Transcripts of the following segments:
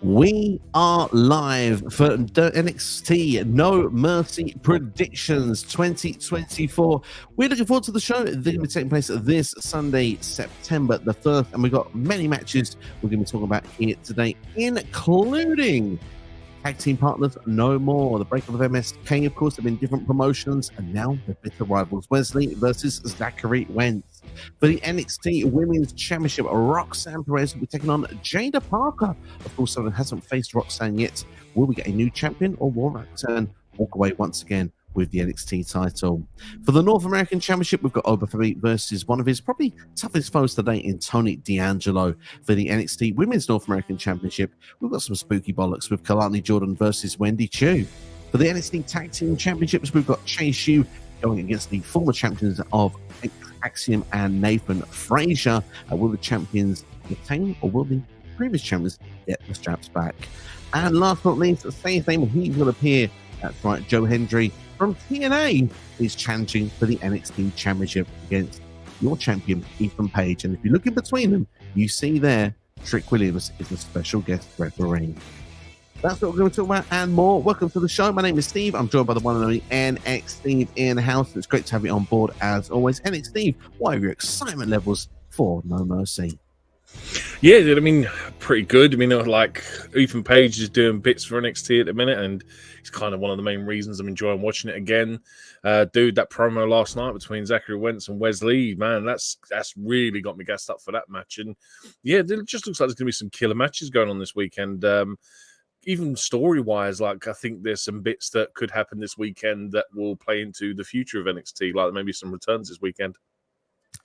We are live for the NXT No Mercy Predictions 2024. We're looking forward to the show. They're going to be taking place this Sunday, September the 1st, and we've got many matches we're going to be talking about here today, including tag team partners no more. The breakup of MSK, of course, have been different promotions, and now the bitter rivals Wes Lee versus Zachary Wentz. For the NXT Women's Championship, Roxanne Perez will be taking on Jaida Parker. Of course, someone hasn't faced Roxanne yet. Will we get a new champion, or will Roxanne walk away once again with the NXT title? For the North American Championship, we've got Femi versus one of his probably toughest foes today in Tony D'Angelo. For the NXT Women's North American Championship, we've got some spooky bollocks with Kelani Jordan versus Wendy Choo. For the NXT Tag Team Championships, we've got Choo going against the former champions of Axiom and Nathan Frazer. Will the champions retain, or will the previous champions get the straps back? And last but not least, the same name, he will appear. That's right, Hendry from TNA is challenging for the NXT Championship against your champion, Ethan Page. And if you look in between them, you see there, Trick Williams is a special guest referee. That's what we're going to talk about and more. Welcome to the show. My name is Steve. I'm joined by the one and only NX Steve in the house. It's great to have you on board as always. NX Steve, what are your excitement levels for No Mercy? Yeah, I mean, pretty good. I mean, like, Ethan Page is doing bits for NXT at the minute, and it's kind of one of the main reasons I'm enjoying watching it again. Dude, that promo last night between Zachary Wentz and Wes Lee, man, that's really got me gassed up for that match. And yeah, it just looks like there's going to be some killer matches going on this weekend. Even story-wise, like, I think there's some bits that could happen this weekend that will play into the future of NXT, like maybe some returns this weekend.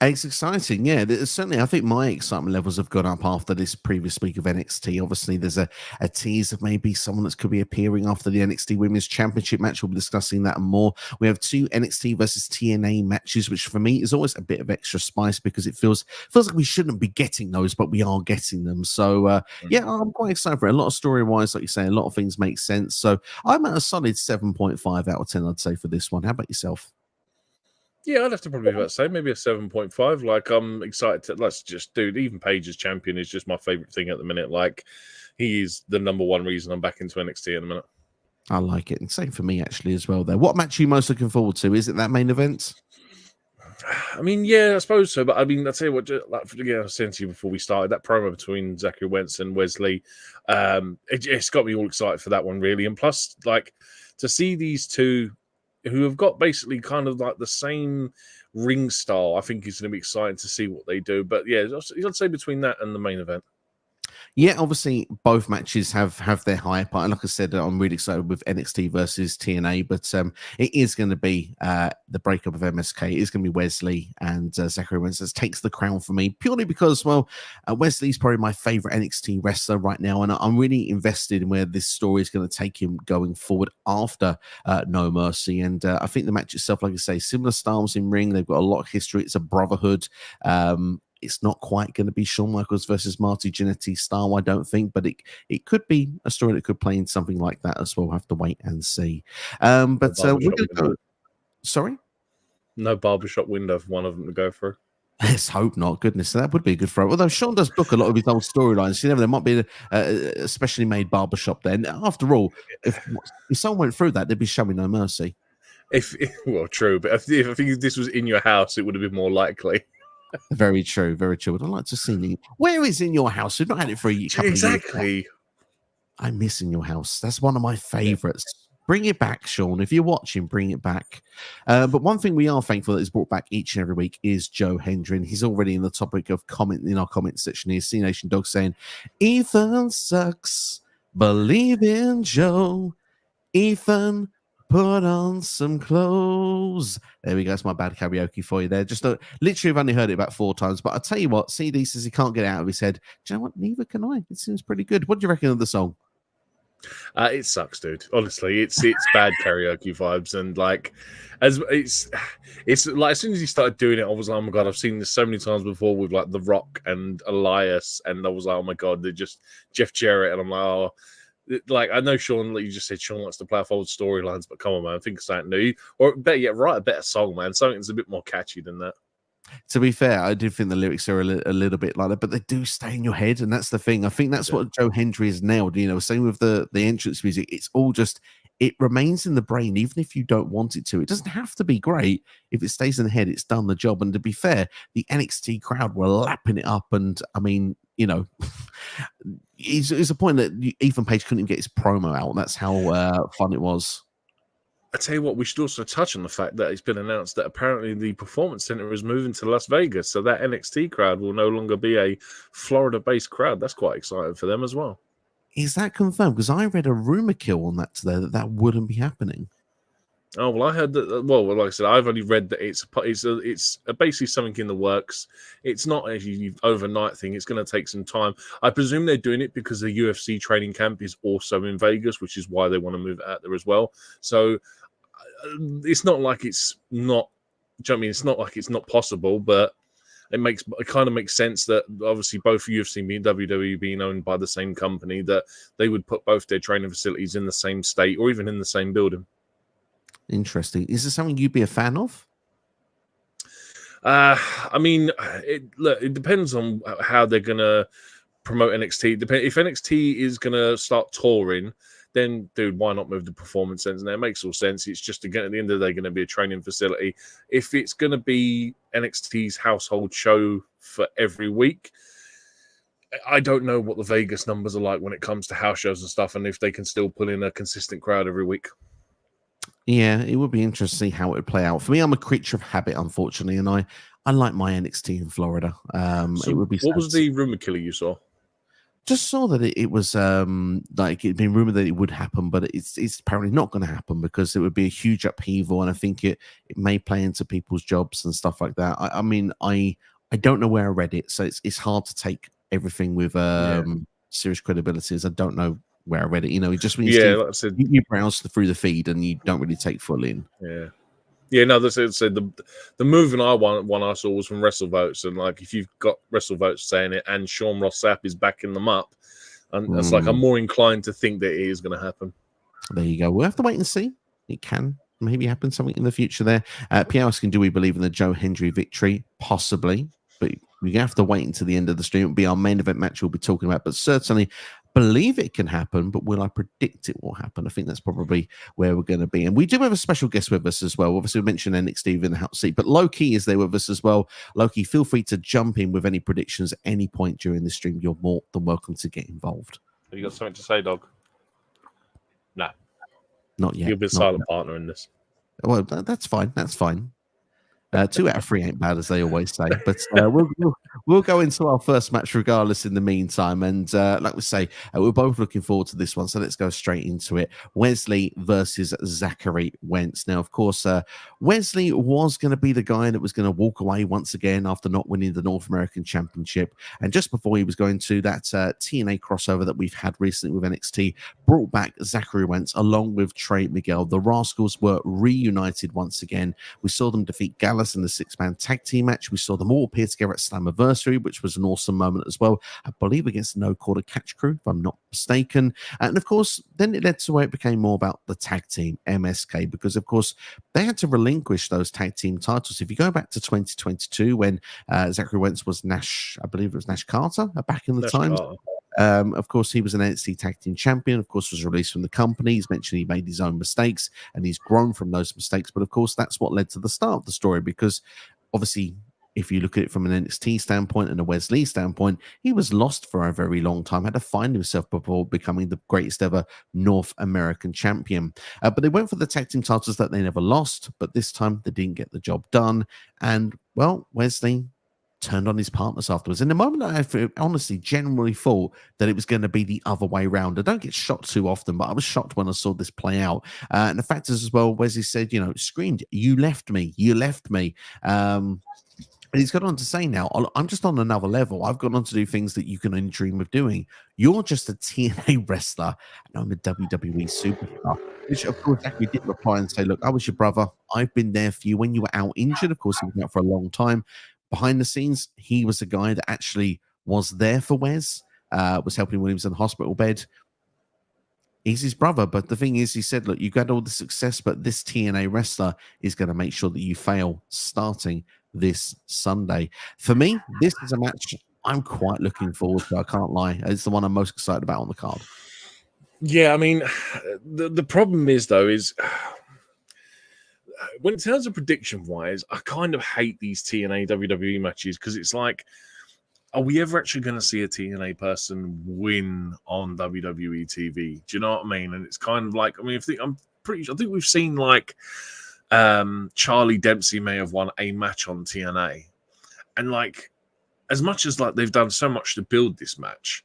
It's exciting, yeah. Certainly, I think my excitement levels have gone up after this previous week of NXT. Obviously, there's a tease of maybe someone that could be appearing after the NXT Women's Championship match. We'll be discussing that and more. We have 2 NXT versus TNA matches, which for me is always a bit of extra spice because it feels like we shouldn't be getting those, but we are getting them. So, yeah, I'm quite excited for it. A lot of story-wise, like you say, a lot of things make sense. So, I'm at a solid 7.5 out of 10, I'd say, for this one. How about yourself? Yeah, I'd have to probably about say maybe a 7.5. Like, I'm excited to let's just do even Page's champion is just my favorite thing at the minute. Like, he is the number one reason I'm back into NXT in a minute. I like it, and same for me actually as well. There, what match are you most looking forward to? Is it that main event? I mean, yeah, I suppose so. But I mean, I'll tell you what, like, I was saying to you before we started, that promo between Zachary Wentz and Wes Lee, it's got me all excited for that one, really. And plus, like, to see these two who have got basically kind of like the same ring style, I think is going to be exciting to see what they do. But yeah, I'd say between that and the main event. Yeah, obviously both matches have their hype. And like I said, I'm really excited with NXT versus TNA, but it is going to be the breakup of MSK. It is going to be Wes Lee and Zachary Wentz that takes the crown for me, purely because, well, Wes Lee's probably my favorite NXT wrestler right now, and I'm really invested in where this story is going to take him going forward after No Mercy. And I think the match itself, like I say, similar styles in ring. They've got a lot of history. It's a brotherhood. It's not quite going to be Shawn Michaels versus Marty Jannetty style, I don't think, but it could be a story that could play in something like that as well. We'll have to wait and see. But we're going to go. Sorry? No barbershop window for one of them to go through. Let's hope not. Goodness, that would be a good throw. Although Shawn does book a lot of his old storylines, you know, there might be a specially made barbershop there. And after all, if someone went through that, they'd be showing No Mercy. Well, true, but if I think this was in your house, it would have been more likely. Very true, very true. I'd like to see the where is In Your House? We've not had it for a couple exactly. of years. I miss In Your House. That's one of my favorites. Yeah. Bring it back, Shawn. If you're watching, bring it back. But one thing we are thankful that is brought back each and every week is Hendry. And he's already in the topic of comment in our comment section here. C Nation Dog saying, Ethan sucks. Believe in Joe. Ethan, put on some clothes. There we go. That's my bad karaoke for you there. Just literally, I've only heard it about 4 times. But I'll tell you what, CD says he can't get it out of his head. Do you know what? Neither can I. It seems pretty good. What do you reckon of the song? It sucks, dude. Honestly, it's bad karaoke vibes, and like, as it's like as soon as he started doing it, I was like, oh my god, I've seen this so many times before with like The Rock and Elias, and I was like, oh my god, they're just Jeff Jarrett, and I'm like, oh. Like, I know Shawn, like you just said, Shawn likes to play off old storylines, but come on, man, think of something new. Or better yet, write a better song, man. Something that's a bit more catchy than that. To be fair, I do think the lyrics are a little bit like that, but they do stay in your head, and that's the thing. I think that's what Joe Hendry has nailed. Same with the entrance music. It's all just it remains in the brain, even if you don't want it to. It doesn't have to be great. If it stays in the head, it's done the job. And to be fair, the NXT crowd were lapping it up, and I mean, it's a point that Ethan Page couldn't even get his promo out. That's how fun it was. I tell you what, we should also touch on the fact that it's been announced that apparently the Performance Center is moving to Las Vegas, so that NXT crowd will no longer be a Florida-based crowd. That's quite exciting for them as well. Is that confirmed? Because I read a rumor kill on that today that wouldn't be happening. Oh, well, I heard that. Well, like I said, I've only read that it's basically something in the works. It's not a overnight thing. It's going to take some time. I presume they're doing it because the UFC training camp is also in Vegas, which is why they want to move it out there as well. So it's not like it's not. Do you know what I mean? It's not like it's not possible, but it kind of makes sense that obviously both UFC and WWE being owned by the same company, that they would put both their training facilities in the same state or even in the same building. Interesting. Is this something you'd be a fan of? I mean, it depends on how they're gonna promote NXT. If NXT is gonna start touring, then dude, why not move the Performance Center? Now it makes all sense. It's just again at the end of the day going to be a training facility. If it's going to be NXT's household show for every week, I don't know what the Vegas numbers are like when it comes to house shows and stuff, and if they can still pull in a consistent crowd every week. Yeah, it would be interesting how it would play out. For me, I'm a creature of habit, unfortunately, and I like my NXT in Florida. So it would be. What was the rumor killer you saw? Just saw that it was like it'd been rumored that it would happen, but it's apparently not going to happen because it would be a huge upheaval, and I think it may play into people's jobs and stuff like that. I mean, I don't know where I read it, so it's hard to take everything with serious credibility. As I don't know where I read it. Just when you browse through the feed and you don't really take full in. Yeah, no, that's it. So the moving one I saw was from WrestleVotes, and like if you've got WrestleVotes saying it, and Sean Ross Sapp is backing them up, and it's like I'm more inclined to think that it is going to happen. There you go. We'll have to wait and see. It can maybe happen something in the future there. Pierre asking, do we believe in the Joe Hendry victory? Possibly, but we have to wait until the end of the stream. It'll be our main event match we'll be talking about, but certainly believe it can happen, but will I predict it will happen? I think that's probably where we're going to be. And we do have a special guest with us as well. Obviously, we mentioned NXT in the hot seat, but Loki is there with us as well. Loki, feel free to jump in with any predictions at any point during the stream. You're more than welcome to get involved. Have you got something to say, dog? No. Not yet. You'll be a silent partner in this. Well, that's fine. That's fine. 2 out of 3 ain't bad, as they always say. But we'll go into our first match regardless in the meantime. And like we say, we're both looking forward to this one. So let's go straight into it. Wes Lee versus Zachary Wentz. Now, of course, Wes Lee was going to be the guy that was going to walk away once again after not winning the North American Championship. And just before he was going to, that TNA crossover that we've had recently with NXT brought back Zachary Wentz along with Trey Miguel. The Rascals were reunited once again. We saw them defeat Gallus in the 6-man tag team match. We saw them all appear together at Slammiversary, which was an awesome moment as well. I believe against No Quarter Catch Crew, if I'm not mistaken. And of course, then it led to where it became more about the tag team, MSK, because of course, they had to relinquish those tag team titles. If you go back to 2022, when Zachary Wentz was Nash, I believe it was Nash Carter back in the times. Of course, he was an NXT Tag Team Champion, of course, was released from the company. He's mentioned he made his own mistakes and he's grown from those mistakes. But of course, that's what led to the start of the story, because obviously, if you look at it from an NXT standpoint and a Wes Lee standpoint, he was lost for a very long time, had to find himself before becoming the greatest ever North American champion. But they went for the tag team titles that they never lost, but this time they didn't get the job done. And, well, Wes Lee turned on his partners afterwards. In the moment, I honestly generally thought that it was going to be the other way around. I don't get shocked too often, but I was shocked when I saw this play out. And the fact is as well, Wesley said, screamed, "You left me, you left me." And he's gone on to say now, I'm just on another level. I've gone on to do things that you can only dream of doing. You're just a TNA wrestler, and I'm a WWE superstar. Which, of course, Zachary did reply and say, look, I was your brother. I've been there for you when you were out injured. Of course, he was out for a long time. Behind the scenes, he was the guy that actually was there for Wes, was helping him when he was in the hospital bed. He's his brother, but the thing is, he said, look, you got all the success, but this TNA wrestler is going to make sure that you fail starting this Sunday. For me, this is a match I'm quite looking forward to. I can't lie. It's the one I'm most excited about on the card. Yeah, I mean, the problem is, though, is when in terms of prediction-wise, I kind of hate these TNA WWE matches because it's like, are we ever actually going to see a TNA person win on WWE TV? Do you know what I mean? And it's kind of like, I mean, I think we've seen like Charlie Dempsey may have won a match on TNA, and like as much as like they've done so much to build this match,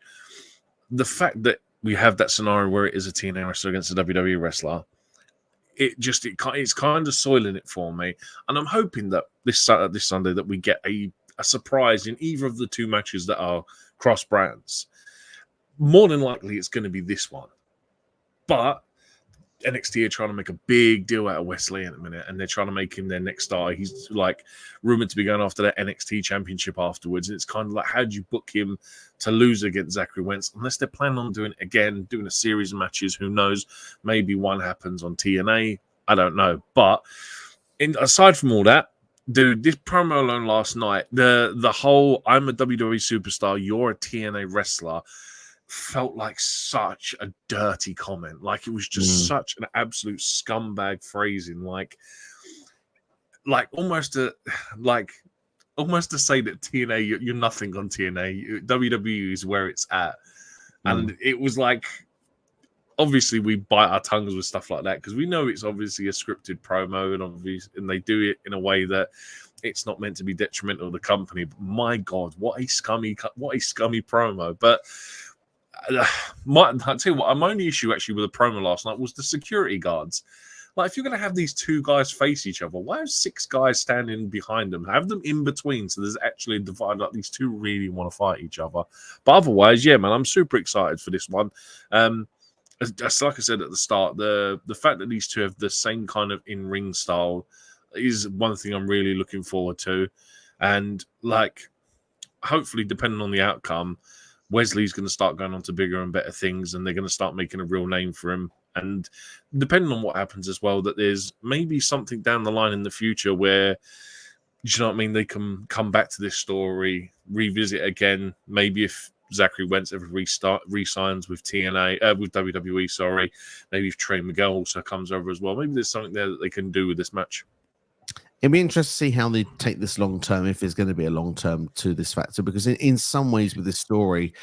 the fact that we have that scenario where it is a TNA wrestler against a WWE wrestler, it's kind of soiling it for me. And I'm hoping that this Sunday that we get a surprise in either of the two matches that are cross brands. More than likely, it's going to be this one. But NXT are trying to make a big deal out of Wes Lee in a minute, and they're trying to make him their next star. He's like rumored to be going after that NXT championship afterwards. And it's kind of like, how do you book him to lose against Zachary Wentz? Unless they're planning on doing it again, doing a series of matches. Who knows? Maybe one happens on TNA. I don't know. But aside from all that, dude, this promo alone last night, the whole I'm a WWE superstar, you're a TNA wrestler, felt like such a dirty comment. Like it was just such an absolute scumbag phrasing. Like almost to say that TNA, you're nothing on TNA. WWE is where it's at. And it was like, obviously we bite our tongues with stuff like that because we know it's obviously a scripted promo, and they do it in a way that it's not meant to be detrimental to the company. But my God, what a scummy promo. But I'll tell you what, my only issue actually with the promo last night was the security guards. Like, if you're going to have these two guys face each other, why have 6 guys standing behind them? Have them in between so there's actually a divide. Like, these two really want to fight each other. But otherwise, yeah, man, I'm super excited for this one. Like I said at the start, the fact that these two have the same kind of in-ring style is one thing I'm really looking forward to. And, like, hopefully, depending on the outcome, Wesley's going to start going on to bigger and better things, and they're going to start making a real name for him. And depending on what happens as well, that there's maybe something down the line in the future where, you know what I mean, they can come back to this story, revisit again. Maybe if Zachary Wentz ever re-signs with TNA, with WWE, sorry. Maybe if Trey Miguel also comes over as well. Maybe there's something there that they can do with this match. It'd be interesting to see how they take this long term, if there's going to be a long term to this factor, because in some ways with this story,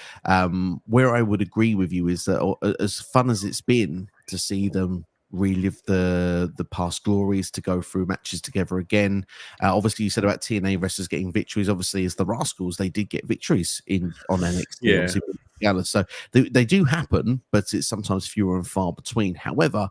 where I would agree with you is that as fun as it's been to see them relive the past glories, to go through matches together again. Obviously, you said about TNA wrestlers getting victories. Obviously, as the Rascals, they did get victories on NXT. Yeah. So they do happen, but it's sometimes fewer and far between. However,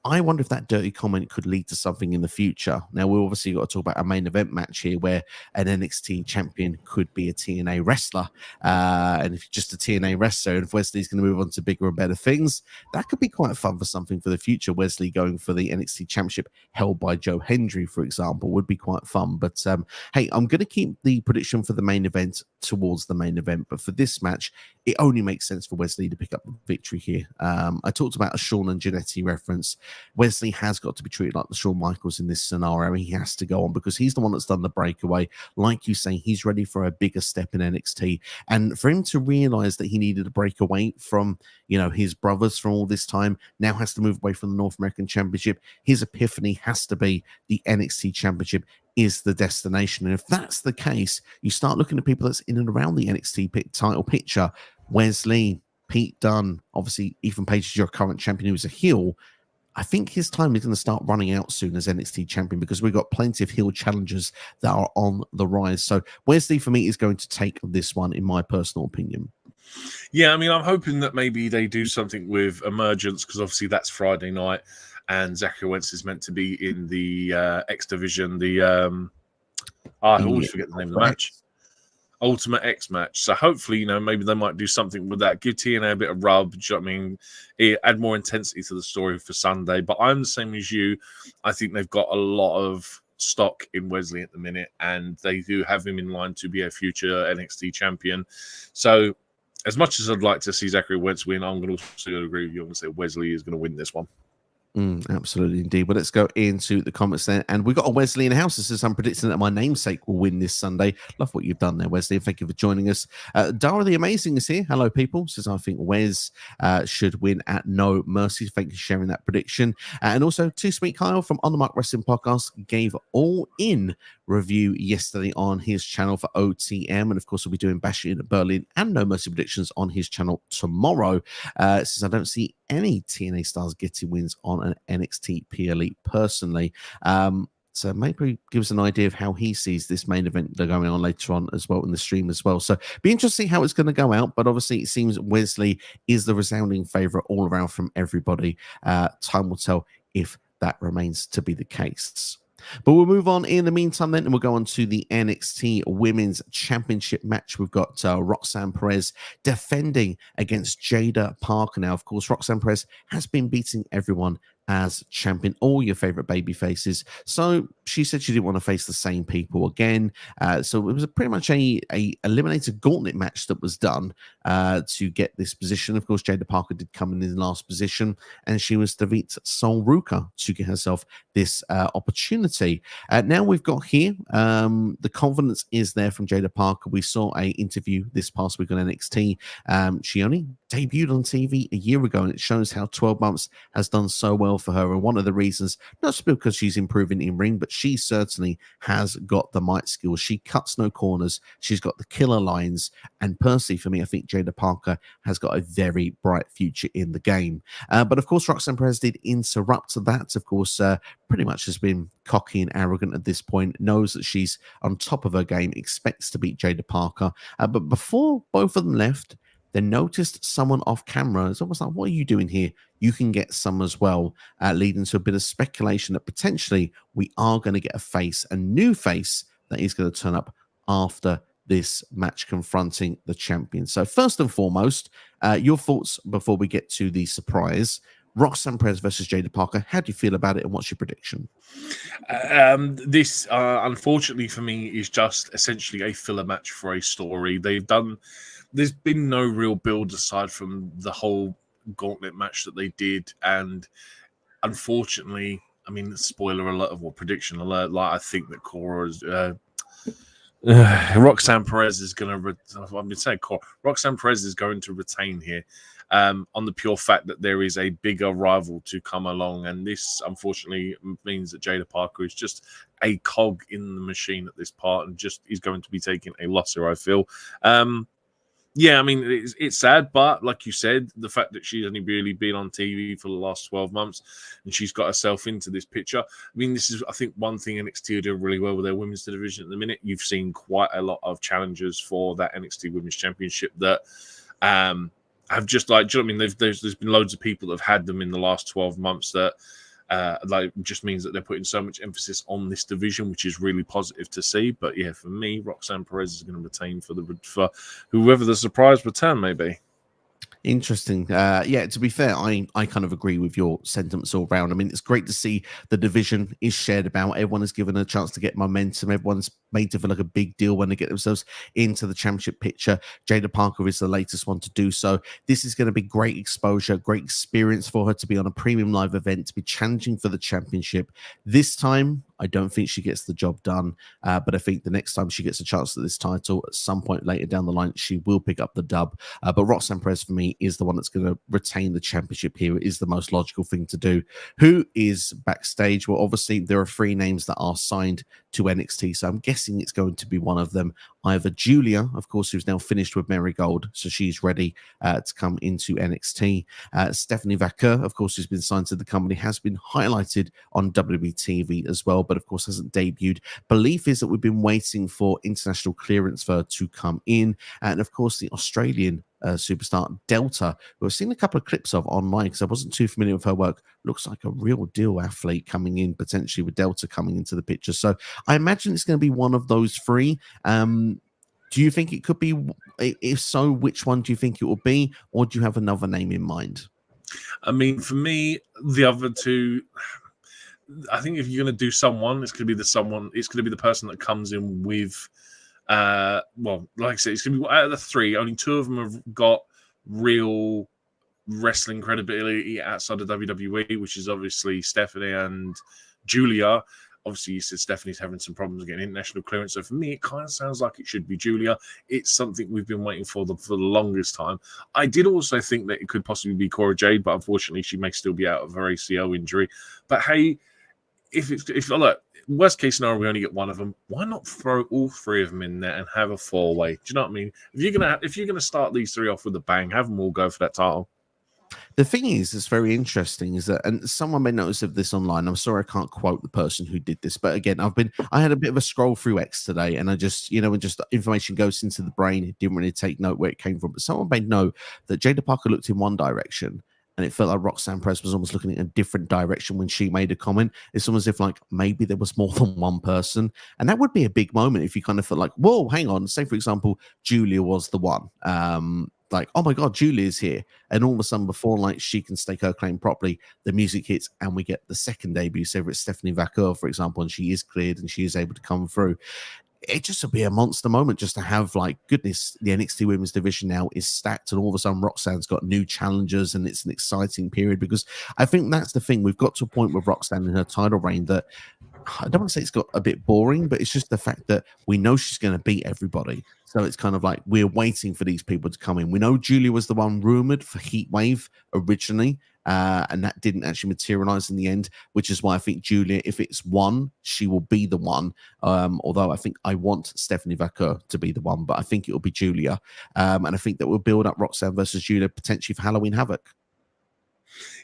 I wonder if that dirty comment could lead to something in the future. Now, we've obviously got to talk about a main event match here where an NXT champion could be a TNA wrestler. And if just a TNA wrestler, and if Wesley's going to move on to bigger and better things, that could be quite fun for something for the future. Wesley going for the NXT championship held by Joe Hendry, for example, would be quite fun. But hey, I'm going to keep the prediction for the main event towards the main event. But for this match, it only makes sense for Wesley to pick up the victory here. I talked about a Shawn and Jannetty reference. Wesley has got to be treated like the Shawn Michaels in this scenario. He has to go on because he's the one that's done the breakaway. Like you say, he's ready for a bigger step in NXT. And for him to realize that he needed a breakaway from, his brothers from all this time, now has to move away from the North American Championship. His epiphany has to be the NXT Championship is the destination. And if that's the case, you start looking at people that's in and around the NXT title picture. Wes Lee, Pete Dunne, obviously Ethan Page is your current champion who's a heel. I think his time is going to start running out soon as NXT champion because we've got plenty of heel challengers that are on the rise. So Wes Lee, for me, is going to take this one, in my personal opinion. Yeah, I mean, I'm hoping that maybe they do something with Emergence because obviously that's Friday night and Zachary Wentz is meant to be in the X Division, I always forget the name of the match. Ultimate X match. So hopefully, maybe they might do something with that. Give TNA a bit of rub. Do you know what I mean? Add more intensity to the story for Sunday. But I'm the same as you. I think they've got a lot of stock in Wesley at the minute, and they do have him in line to be a future NXT champion. So as much as I'd like to see Zachary Wentz win, I'm going to also agree with you. I'm going to say Wesley is going to win this one. Absolutely indeed. Well, let's go into the comments then. And we've got a Wes Lee in the house that says, I'm predicting that my namesake will win this Sunday. Love what you've done there, Wesley. Thank you for joining us. Dara the Amazing is here. Hello, people. Says, I think Wes should win at No Mercy. Thank you for sharing that prediction. And also, Too Sweet Kyle from On the Mark Wrestling Podcast gave All In review yesterday on his channel for OTM. And of course, we'll be doing Bash in Berlin and No Mercy predictions on his channel tomorrow. Since I don't see any TNA stars getting wins on an NXT PLE personally. So maybe give us an idea of how he sees this main event they're going on later on as well in the stream as well. So be interesting how it's going to go out. But obviously, it seems Wes Lee is the resounding favorite all around from everybody. Time will tell if that remains to be the case. But we'll move on in the meantime then, and we'll go on to the NXT Women's Championship match. We've got Roxanne Perez defending against Jaida Parker. Now, of course, Roxanne Perez has been beating everyone as champion, all your favorite baby faces. So she said she didn't want to face the same people again. So it was pretty much a eliminator gauntlet match that was done to get this position. Of course, Jaida Parker did come in the last position, and she was to beat Sol Ruka to get herself this opportunity. Now we've got here, the confidence is there from Jaida Parker. We saw a interview this past week on NXT. She only debuted on TV a year ago, and it shows how 12 months has done so well for her. And one of the reasons, not just because she's improving in ring, but she certainly has got the mic skills. She cuts no corners. She's got the killer lines. And personally, for me, I think Jaida Parker has got a very bright future in the game. But of course, Roxanne Perez did interrupt that. Of course, pretty much has been cocky and arrogant at this point, knows that she's on top of her game, expects to beat Jaida Parker. But before both of them left, they noticed someone off camera. It's almost like, what are you doing here? You can get some as well, leading to a bit of speculation that potentially we are going to get a new face that is going to turn up after this match confronting the champion. So first and foremost, your thoughts before we get to the surprise. Roxanne Perez versus Jaida Parker. How do you feel about it, and what's your prediction? This, unfortunately for me, is just essentially a filler match for a story. There's been no real build aside from the whole gauntlet match that they did, and unfortunately, I mean, spoiler alert of what prediction alert, like I think that Cora's Roxanne Perez is going to. I've been saying Roxanne Perez is going to retain here, on the pure fact that there is a bigger rival to come along, and this unfortunately means that Jaida Parker is just a cog in the machine at this part, and just is going to be taking a loss here, I feel. Yeah, I mean, it's sad, but like you said, the fact that she's only really been on TV for the last 12 months and she's got herself into this picture. I mean, this is, I think, one thing NXT are doing really well with their women's division at the minute. You've seen quite a lot of challengers for that NXT Women's Championship that have just, like, do you know what I mean? There's been loads of people that have had them in the last 12 months that like just means that they're putting so much emphasis on this division, which is really positive to see. But yeah, for me, Roxanne Perez is going to retain for whoever the surprise return may be. Interesting. Yeah, to be fair, I kind of agree with your sentiments all round. I mean, it's great to see the division is shared about. Everyone is given a chance to get momentum. Everyone's made to feel like a big deal when they get themselves into the championship picture. Jaida Parker is the latest one to do so. This is going to be great exposure, great experience for her to be on a premium live event, to be challenging for the championship. This time, I don't think she gets the job done, but I think the next time she gets a chance at this title, at some point later down the line, she will pick up the dub. But Roxanne Perez, for me, is the one that's going to retain the championship here. It is the most logical thing to do. Who is backstage? Well, obviously, there are 3 names that are signed to NXT, so I'm guessing it's going to be one of them. Either Julia, of course, who's now finished with Marigold, so she's ready to come into NXT. Stephanie Vaquer, of course, who's been signed to the company, has been highlighted on WWE TV as well, but of course hasn't debuted. Belief is that we've been waiting for international clearance for her to come in. And of course, the Australian superstar Delta, who I've seen a couple of clips of online because I wasn't too familiar with her work, looks like a real deal athlete coming in, potentially with Delta coming into the picture. So I imagine it's going to be one of those 3. Do you think it could be? If so, which one do you think it will be? Or do you have another name in mind? I mean, for me, the other 2, I think if you're going to do someone, it's going to be the person that comes in with, well, like I said, it's going to be out of the 3, only 2 of them have got real wrestling credibility outside of WWE, which is obviously Stephanie and Julia. Obviously, you said Stephanie's having some problems getting international clearance. So for me, it kind of sounds like it should be Julia. It's something we've been waiting for the longest time. I did also think that it could possibly be Cora Jade, but unfortunately, she may still be out of her ACL injury. But hey, if look, worst case scenario, we only get one of them. Why not throw all three of them in there and have a 4-way? Do you know what I mean? If you're gonna start these three off with a bang, have them all go for that title. The thing is, it's very interesting, is that, and someone may notice of this online. I'm sorry I can't quote the person who did this, but again, I had a bit of a scroll through X today, and I just, when just information goes into the brain, it didn't really take note where it came from. But someone made note that Jaida Parker looked in one direction, and it felt like Roxanne Perez was almost looking in a different direction when she made a comment. It's almost as if like maybe there was more than one person, and that would be a big moment if you kind of felt like, whoa, hang on. Say for example, Julia was the one. Like, oh my God, Julia's here. And all of a sudden, before like she can stake her claim properly, the music hits and we get the second debut. So it's Stephanie Vaquer, for example, and she is cleared and she is able to come through. It just would be a monster moment just to have, like, goodness, the NXT women's division now is stacked, and all of a sudden Roxanne's got new challengers, and it's an exciting period, because I think that's the thing. We've got to a point with Roxanne in her title reign that I don't want to say it's got a bit boring, but it's just the fact that we know she's going to beat everybody. So it's kind of like we're waiting for these people to come in. We know Julia was the one rumored for Heatwave originally, and that didn't actually materialize in the end, which is why I think Julia, if it's one, she will be the one. Although I think I want Stephanie Vaquer to be the one, but I think it will be Julia. And I think that we'll build up Roxanne versus Julia potentially for Halloween Havoc.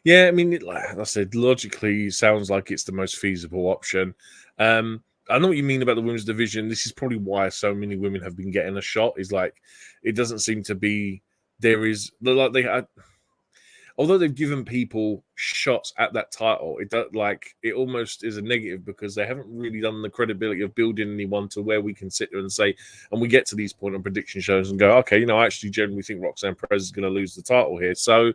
Yeah, I mean, like I said, logically sounds like it's the most feasible option. I know what you mean about the women's division. This is probably why so many women have been getting a shot. Is like it doesn't seem to be although they've given people shots at that title, it almost is a negative because they haven't really done the credibility of building anyone to where we can sit there and say, and we get to these point on prediction shows and go, okay, I actually generally think Roxanne Perez is going to lose the title here. So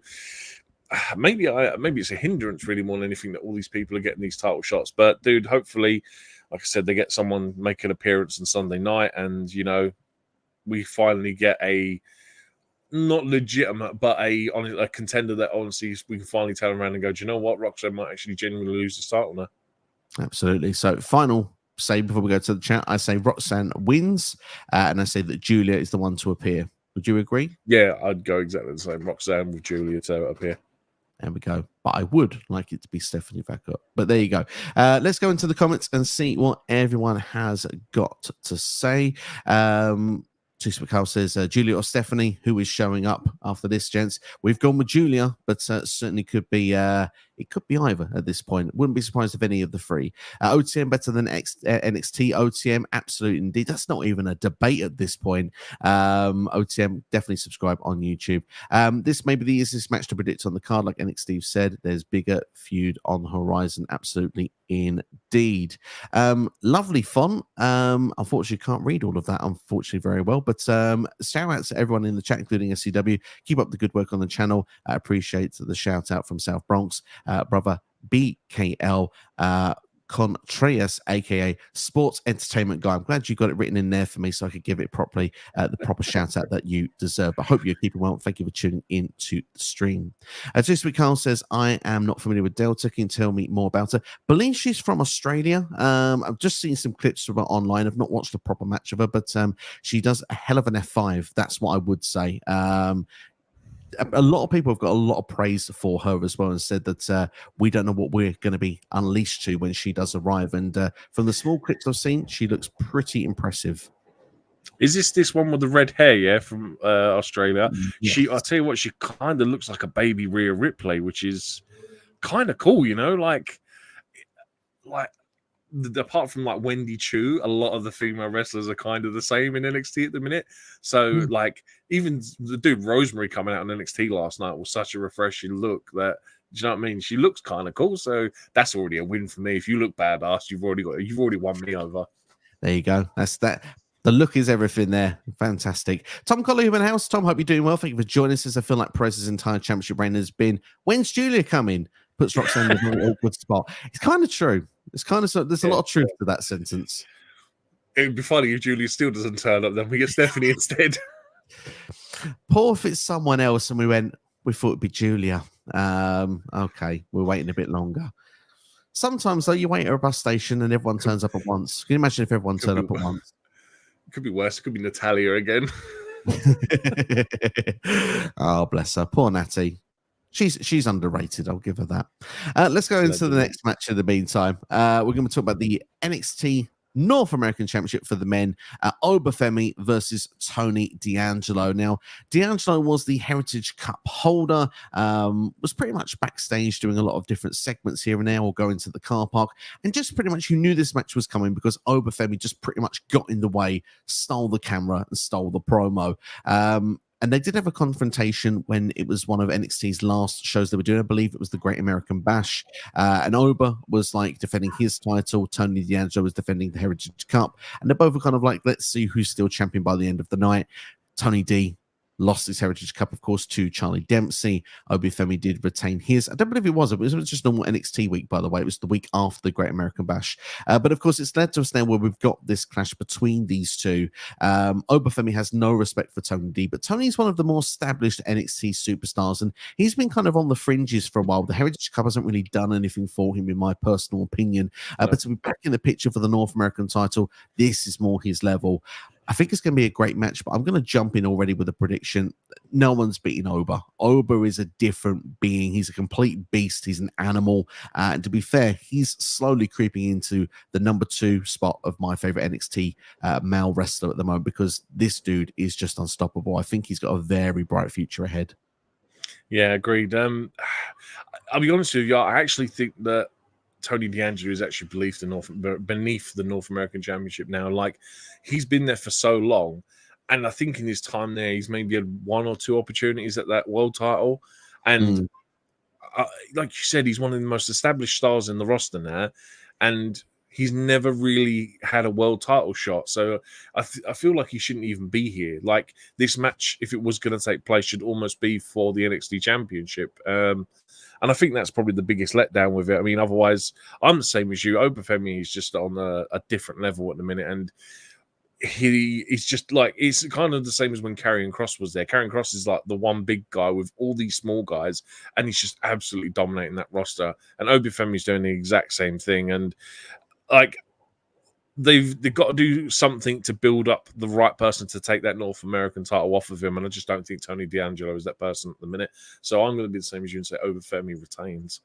maybe it's a hindrance really more than anything that all these people are getting these title shots. But dude, hopefully, like I said, they get someone make an appearance on Sunday night, and we finally get a not legitimate, but a contender that honestly we can finally turn around and go, do you know what, Roxanne might actually genuinely lose this title now. Absolutely. So final say before we go to the chat, I say Roxanne wins, and I say that Julia is the one to appear. Would you agree? Yeah, I'd go exactly the same. Roxanne with Julia to appear. There we go. But I would like it to be Stephanie Vaquer. But there you go. Let's go into the comments and see what everyone has got to say. Teresa McCall says, Julia or Stephanie, who is showing up after this, gents? We've gone with Julia, but certainly could be it could be either at this point. Wouldn't be surprised if any of the three. OTM better than NXT. OTM, absolutely indeed. That's not even a debate at this point. OTM, definitely subscribe on YouTube. This may be the easiest match to predict on the card, like NXT said. There's bigger feud on the horizon. Absolutely indeed. Lovely font. Unfortunately, can't read all of that, unfortunately, very well. But shout out to everyone in the chat, including SCW. Keep up the good work on the channel. I appreciate the shout out from South Bronx. Brother BKL Contreras, aka Sports Entertainment Guy. I'm glad you got it written in there for me so I could give it properly the proper shout out that you deserve. I hope you're keeping well. Thank you for tuning in to the stream. This week, Carl says, I am not familiar with Delta. Can you tell me more about her? Believe she's from Australia. I've just seen some clips from her online. I've not watched a proper match of her, but she does a hell of an F5. That's what I would say. A lot of people have got a lot of praise for her as well, and said that we don't know what we're going to be unleashed to when she does arrive. And from the small clips I've seen, she looks pretty impressive. Is this one with the red hair? Yeah, from Australia. Yes. I tell you what, she kind of looks like a baby Rhea Ripley, which is kind of cool. Like apart from like Wendy, Choo, a lot of the female wrestlers are kind of the same in NXT at the minute. So like even the dude Rosemary coming out on NXT last night was such a refreshing look that, do you know what I mean? She looks kind of cool. So that's already a win for me. If you look badass, you've already won me over. There you go. That's that. The look is everything there. Fantastic. Tom Colley, Human House. Tom, hope you're doing well. Thank you for joining us. I feel like Perez's entire championship reign has been, when's Julia coming? Puts Roxanne in a very awkward spot. It's kind of true. It's kind of there's a lot of truth to that sentence. It'd be funny if Julia still doesn't turn up, then we get Stephanie instead. Poor if it's someone else and we went, We thought it'd be Julia. Okay, we're waiting a bit longer. Sometimes, though, you wait at a bus station and everyone turns up at once. Can you imagine if everyone turned up at once? It could be worse. It could be Natalia again. Oh, bless her. Poor Natty. She's underrated. I'll give her that. Let's go into the next match in the meantime. We're going to talk about the NXT North American Championship for the men. Femi versus Tony D'Angelo. Now, D'Angelo was the Heritage Cup holder, was pretty much backstage doing a lot of different segments here and there, or going to the car park, and just pretty much you knew this match was coming because Femi just pretty much got in the way, stole the camera, and stole the promo. And they did have a confrontation when it was one of NXT's last shows they were doing. I believe it was the Great American Bash. And Oba was like defending his title. Tony D'Angelo was defending the Heritage Cup. And they both were kind of like, let's see who's still champion by the end of the night. Tony D lost his Heritage Cup, of course, to Charlie Dempsey. Femi did retain his. I don't believe it was just normal NXT week, by the way. It was the week after the Great American Bash. But of course, it's led to us now where we've got this clash between these two. Femi has no respect for Tony D, but Tony's one of the more established NXT superstars, and he's been kind of on the fringes for a while. The Heritage Cup hasn't really done anything for him, in my personal opinion. But to be back in the picture for the North American title, this is more his level. I think it's going to be a great match, but I'm going to jump in already with a prediction. No one's beating Oba. Oba is a different being. He's a complete beast. He's an animal. And to be fair, he's slowly creeping into the number 2 spot of my favorite NXT male wrestler at the moment, because this dude is just unstoppable. I think he's got a very bright future ahead. Yeah, agreed. I'll be honest with you. I actually think that Tony D'Angelo is actually beneath the North American Championship now. Like, he's been there for so long, and I think in his time there, he's maybe had 1 or 2 opportunities at that world title. And like you said, he's one of the most established stars in the roster now, and he's never really had a world title shot. So I feel like he shouldn't even be here. Like, this match, if it was going to take place, should almost be for the NXT Championship. And I think that's probably the biggest letdown with it. I mean, otherwise, I'm the same as you. Femi is just on a different level at the minute. And he's just like, it's kind of the same as when Karrion Kross was there. Karrion Kross is like the one big guy with all these small guys, and he's just absolutely dominating that roster. And Femi's doing the exact same thing. And like, they've got to do something to build up the right person to take that North American title off of him, and I just don't think Tony D'Angelo is that person at the minute. So I'm going to be the same as you and say Femi retains.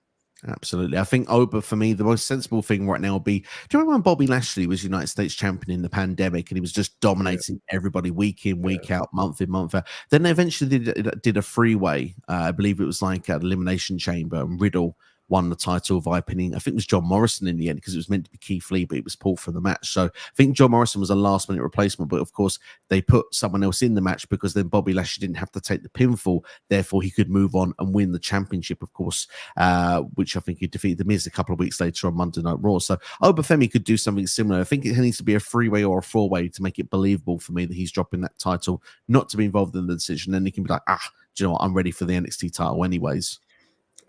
Absolutely. I think Oba, for me, the most sensible thing right now would be, do you remember when Bobby Lashley was United States champion in the pandemic and he was just dominating everybody week in, week out, month in, month out? Then they eventually did a freeway. I believe it was like an Elimination Chamber, and Riddle won the title via pinning. I think it was John Morrison in the end, because it was meant to be Keith Lee, but it was pulled from the match. So I think John Morrison was a last minute replacement, but of course they put someone else in the match because then Bobby Lashley didn't have to take the pinfall. Therefore, he could move on and win the championship, of course, which I think he defeated The Miz a couple of weeks later on Monday Night Raw. So Femi could do something similar. I think it needs to be a 3-way or a 4-way to make it believable for me that he's dropping that title, not to be involved in the decision. Then he can be like, do you know what? I'm ready for the NXT title anyways.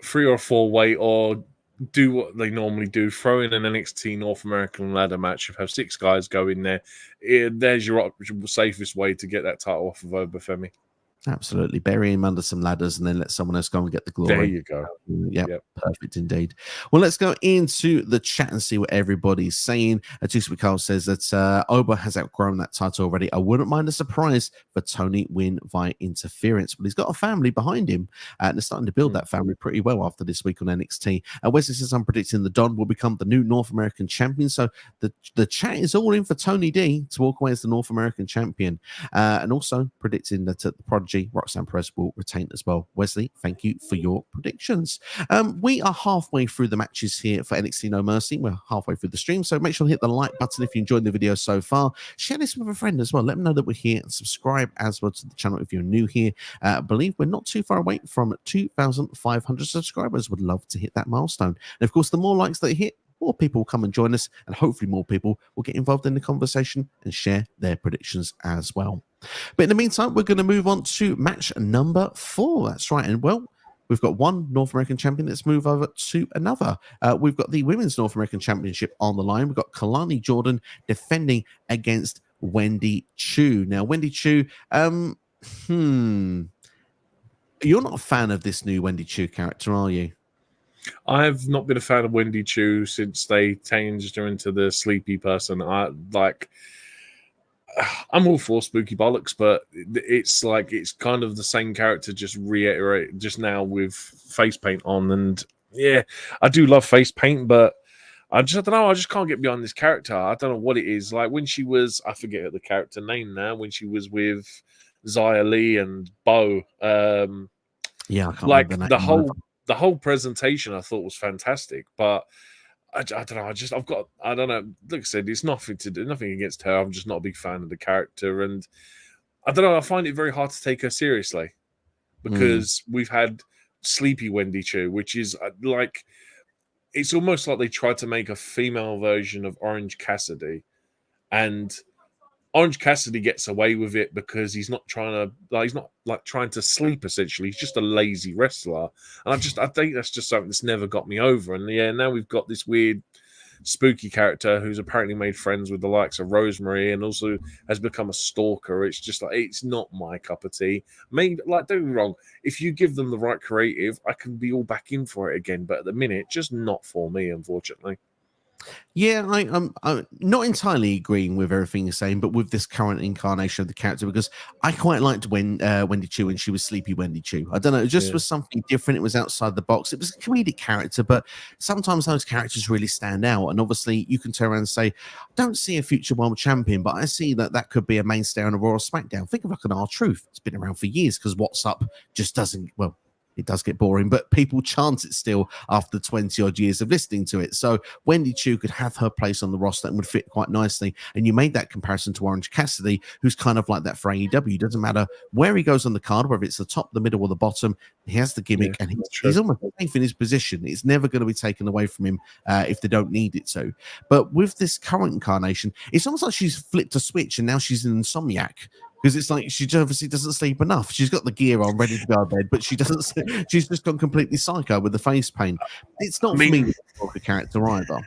3 or 4-way, or do what they normally do, throw in an NXT North American ladder match, have 6 guys go in there. There's your safest way to get that title off of Femi. Absolutely. Bury him under some ladders and then let someone else go and get the glory. There you go. Yep. Perfect indeed. Well, let's go into the chat and see what everybody's saying. Tuesday Carl says that Oba has outgrown that title already. I wouldn't mind a surprise for Tony win via interference, but he's got a family behind him, and they're starting to build that family pretty well after this week on NXT. Wesley says, I'm predicting the Don will become the new North American champion. So the chat is all in for Tony D to walk away as the North American champion, and also predicting that the Prodigy Roxanne Perez will retain as well. Wesley, thank you for your predictions. We are halfway through the matches here for NXT No Mercy. We're halfway through the stream, so make sure to hit the like button if you enjoyed the video so far. Share this with a friend as well. Let them know that we're here, and subscribe as well to the channel if you're new here. I believe we're not too far away from 2,500 subscribers. Would love to hit that milestone. And of course, the more likes that hit, more people will come and join us, and hopefully more people will get involved in the conversation and share their predictions as well. But in the meantime, we're going to move on to match number 4. That's right. And well, we've got one North American champion. Let's move over to another. We've got the Women's North American Championship on the line. We've got Kelani Jordan defending against Wendy Choo. Now, Wendy Choo, You're not a fan of this new Wendy Choo character, are you? I've not been a fan of Wendy Choo since they changed her into the sleepy person. I'm all for spooky bollocks, but it's like it's kind of the same character, just reiterate just now with face paint on. And yeah, I do love face paint, but I don't know. I just can't get behind this character. I don't know what it is. Like when she was, I forget the character name now. When she was with Zia Lee and Bo, Yeah, I can't like remember the name. the whole presentation I thought was fantastic, but I don't know. I don't know. Like I said, it's nothing to do, nothing against her. I'm just not a big fan of the character, and I don't know. I find it very hard to take her seriously because we've had Sleepy Wendy Choo, which is like it's almost like they tried to make a female version of Orange Cassidy, and Orange Cassidy gets away with it because he's not trying to sleep. Essentially, he's just a lazy wrestler, and I think that's just something that's never got me over. And yeah, now we've got this weird, spooky character who's apparently made friends with the likes of Rosemary and also has become a stalker. It's just like it's not my cup of tea. Maybe don't get me wrong, if you give them the right creative, I can be all back in for it again. But at the minute, just not for me, unfortunately. Yeah, I'm not entirely agreeing with everything you're saying, but with this current incarnation of the character, because I quite liked Wendy Choo when she was Sleepy Wendy Choo. I don't know, it just was something different. It was outside the box. It was a comedic character, but sometimes those characters really stand out. And obviously, you can turn around and say, I don't see a future world champion, but I see that could be a mainstay on a Raw or SmackDown. Think of like an R-Truth. It's been around for years because What's Up just doesn't, well, it does get boring, but people chant it still after 20 odd years of listening to it. So Wendy Choo could have her place on the roster and would fit quite nicely. And you made that comparison to Orange Cassidy, who's kind of like that for AEW. Doesn't matter where he goes on the card, whether it's the top, the middle, or the bottom, he has the gimmick and he's almost safe in his position. It's never going to be taken away from him if they don't need it to. But with this current incarnation, it's almost like she's flipped a switch and now she's an insomniac. Because it's like she obviously doesn't sleep enough. She's got the gear on, ready to go to bed, but she doesn't. She's just gone completely psycho with the face paint. It's not for me of the character either.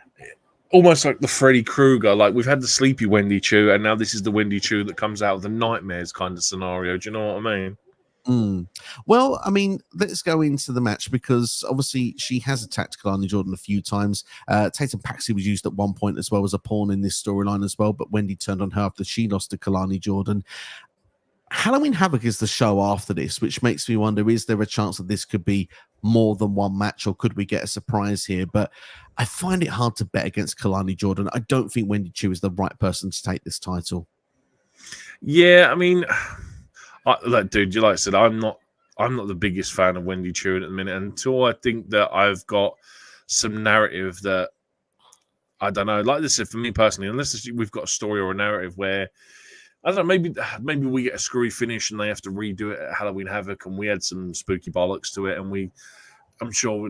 Almost like the Freddy Krueger. Like we've had the Sleepy Wendy Choo, and now this is the Wendy Choo that comes out of the nightmares kind of scenario. Do you know what I mean? Well, I mean, let's go into the match because obviously she has attacked Kelani Jordan a few times. Tatum Paxi was used at one point as well as a pawn in this storyline as well, but Wendy turned on her after she lost to Kelani Jordan. Halloween Havoc is the show after this, which makes me wonder, is there a chance that this could be more than one match or could we get a surprise here? But I find it hard to bet against Kelani Jordan. I don't think Wendy Choo is the right person to take this title. Yeah, I mean, dude, like I said, I'm not the biggest fan of Wendy Choo at the minute until I think that I've got some narrative that, I don't know, like I said, for me personally, unless we've got a story or a narrative where I don't know, maybe we get a screwy finish and they have to redo it at Halloween Havoc and we had some spooky bollocks to it and I'm sure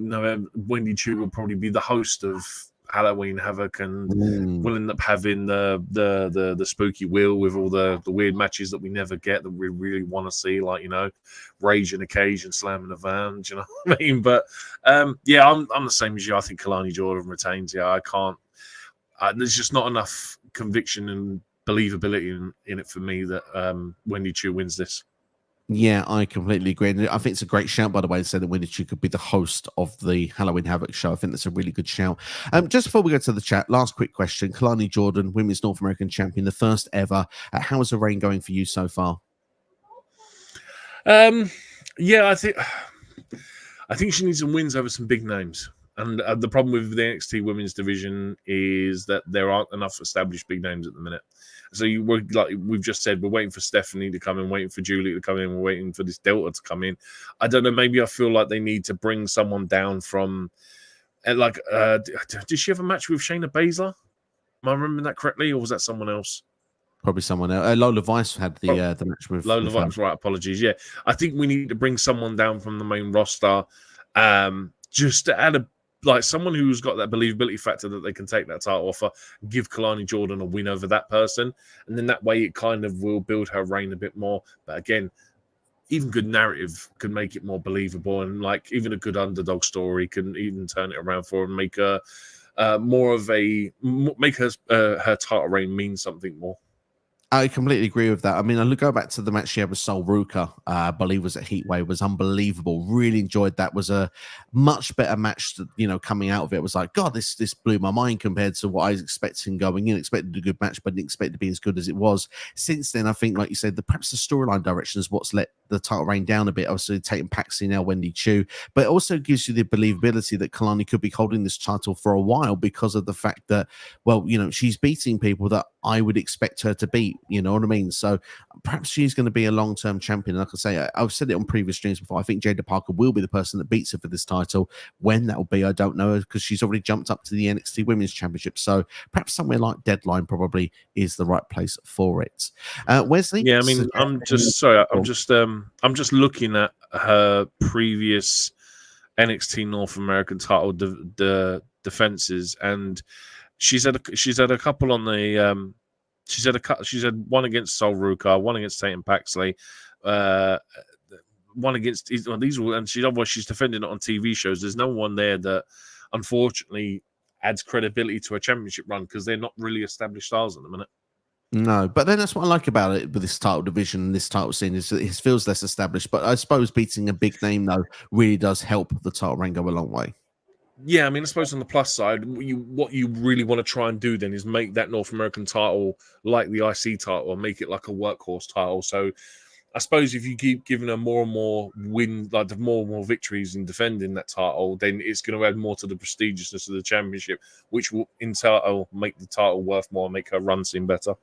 Wendy Choo will probably be the host of Halloween Havoc and we'll end up having the spooky wheel with all the weird matches that we never get that we really want to see, like, you know, Rage in a Cage and Slamming a Van, do you know what I mean? But yeah, I'm the same as you. I think Kelani Jordan retains. Yeah, I can't. There's just not enough conviction and believability in it for me that Wendy Choo wins this. Yeah, I completely agree. And I think it's a great shout, by the way, to say that Wendy Choo could be the host of the Halloween Havoc show. I think that's a really good shout. Just before we go to the chat, last quick question. Kelani Jordan, Women's North American Champion, the first ever. How is the reign going for you so far? Yeah, I think she needs some wins over some big names. And the problem with the NXT women's division is that there aren't enough established big names at the minute. So like we've just said, we're waiting for Stephanie to come in, waiting for Julie to come in, we're waiting for this Delta to come in. I don't know. Maybe I feel like they need to bring someone down from, like, did she have a match with Shayna Baszler? Am I remembering that correctly, or was that someone else? Probably someone else. Lola Vice had the match with Lola Vice. Right, apologies. Yeah, I think we need to bring someone down from the main roster, just to add someone who's got that believability factor that they can take that title offer, give Kelani Jordan a win over that person, and then that way it kind of will build her reign a bit more. But again, even good narrative can make it more believable, and like even a good underdog story can even turn it around for her and make her her title reign mean something more. I completely agree with that. I mean, I go back to the match she had with Sol Ruka, I believe was at Heatwave, was unbelievable. Really enjoyed that. Was a much better match, coming out of it. It was like, God, this blew my mind compared to what I was expecting going in. Expected a good match, but didn't expect it to be as good as it was. Since then, I think, like you said, perhaps the storyline direction is what's let the title reign down a bit. Obviously, taking Paxi now, Wendy Choo, but it also gives you the believability that Kelani could be holding this title for a while because of the fact that, well, she's beating people that I would expect her to beat. You know what I mean? So perhaps she's going to be a long-term champion. Like I say, I've said it on previous streams before. I think Jaida Parker will be the person that beats her for this title. When that will be, I don't know, because she's already jumped up to the NXT Women's Championship. So perhaps somewhere like Deadline probably is the right place for it. Wesley? Yeah, I mean, I'm just looking at her previous NXT North American title defenses, and she's had a couple on the she's had one against Sol Ruka, one against Tatum Paxley, one against these were, and she's defending it on TV shows. There's no one there that unfortunately adds credibility to a championship run because they're not really established stars at the minute. No, but then that's what I like about it with this title division and this title scene is that it feels less established. But I suppose beating a big name though really does help the title reign go a long way. Yeah, I mean, I suppose on the plus side, what you really want to try and do then is make that North American title like the IC title, or make it like a workhorse title. So I suppose if you keep giving her more and more more and more victories in defending that title, then it's going to add more to the prestigiousness of the championship, which will in total make the title worth more, make her run seem better.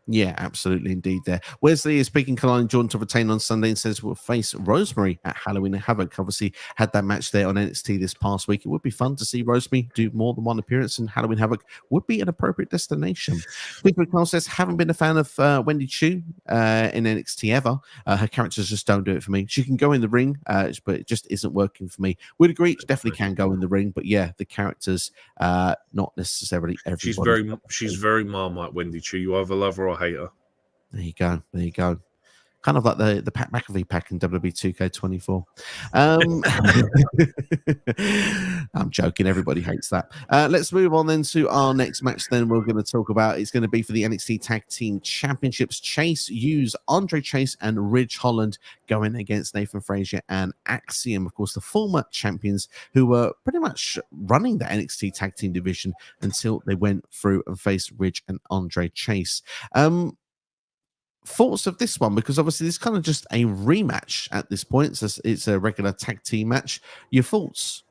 Yeah, absolutely, indeed. There, Wesley is speaking. Kelani Jordan to retain on Sunday and says we'll face Rosemary at Halloween Havoc. Obviously, had that match there on NXT this past week. It would be fun to see Rosemary do more than one appearance, and Halloween Havoc would be an appropriate destination. Big Carl says, haven't been a fan of Wendy Choo in NXT ever. Her characters just don't do it for me. She can go in the ring, but it just isn't working for me. Would agree, she definitely can go in the ring, but yeah, the characters not necessarily everybody. She's very Marmite, Wendy Choo. You either love her or hate her. There you go. There you go. Kind of like the Pat McAfee pack in WWE 2K24. I'm joking. Everybody hates that. Let's move on then to our next match. Then we're going to talk about. It's going to be for the NXT Tag Team Championships. Chase Hughes, Andre Chase, and Ridge Holland going against Nathan Frazer and Axiom. Of course, the former champions who were pretty much running the NXT Tag Team division until they went through and faced Ridge and Andre Chase. Thoughts of this one, because obviously this is kind of just a rematch at this point. It's a regular tag team match. Your thoughts?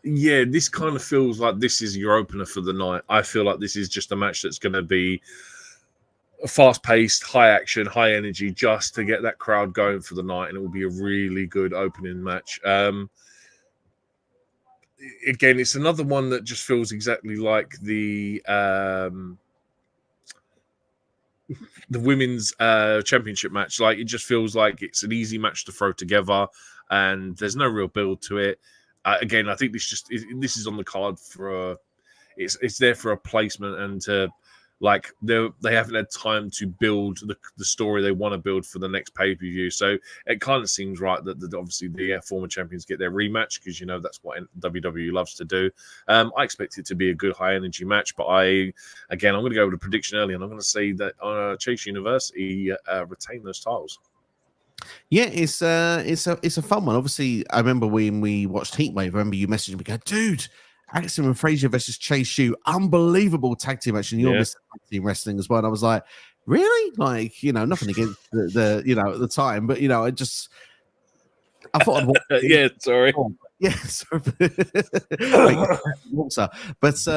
Yeah, this kind of feels like this is your opener for the night. I feel like this is just a match that's going to be fast-paced, high action, high energy, just to get that crowd going for the night, and it will be a really good opening match. Again, it's another one that just feels exactly like the women's championship match. Like, it just feels like it's an easy match to throw together, and there's no real build to it. Again, I think this is on the card for it's there for a placement, and to like they haven't had time to build the story they want to build for the next pay-per-view. So it kind of seems right that obviously the former champions get their rematch, because that's what WWE loves to do. I expect it to be a good high energy match, but I'm going to go with a prediction early, and I'm going to say that Chase University retain those titles. Yeah, it's a fun one. Obviously, I remember when we watched Heatwave. I remember you messaged me, go, dude, Axiom and Frazer versus Chase Hughes, unbelievable tag team match, and you're Mr. Tag Team Wrestling as well. And I was like, really? Like, nothing against the at the time, but I thought I'd watch it. Yeah, sorry. Yeah, sorry. But